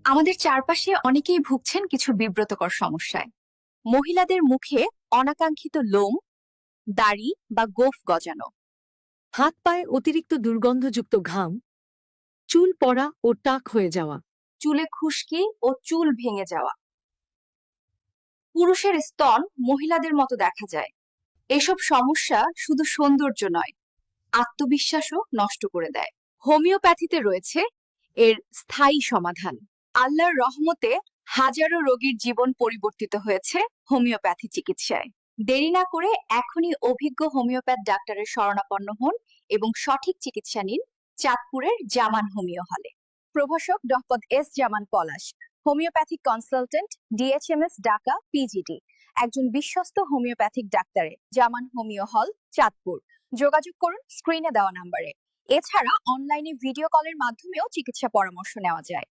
আমাদের চারপাশে অনেকেই ভুগছেন কিছু বিব্রতকর সমস্যায়। মহিলাদের মুখে অনাকাঙ্ক্ষিত লোম, দাড়ি বা গোঁফ গজানো, হাত পায়ে অতিরিক্ত দুর্গন্ধযুক্ত ঘাম, চুল পড়া ও টাক হয়ে যাওয়া। চুলে খুশকি ও চুল ভেঙে যাওয়া, পুরুষের স্তন মহিলাদের মতো দেখা যায়। এসব সমস্যা শুধু সৌন্দর্য নয়, আত্মবিশ্বাসও নষ্ট করে দেয়। হোমিওপ্যাথিতে রয়েছে এর স্থায়ী সমাধান। আল্লাহর রহমতে হাজারো রোগীর জীবন পরিবর্তিত হয়েছে হোমিওপ্যাথি চিকিৎসায়। দেরি না করে এখনই অভিজ্ঞ হোমিওপ্যাথ ডাক্তারের শরণাপন্ন হন এবং সঠিক চিকিৎসা নিন চাঁদপুরের জামান হোমিও হলে। প্রভাষক doctor S Zaman Palash, homeopathic consultant, DHMS Dhaka PGT, একজন বিশ্বস্ত হোমিওপ্যাথিক ডাক্তারের জামান হোমিও হল, চাঁদপুর। যোগাযোগ করুন স্ক্রিনে দেওয়া নম্বরে। এছাড়া অনলাইনে ভিডিও কলের মাধ্যমেও চিকিৎসা পরামর্শ নেওয়া যায়।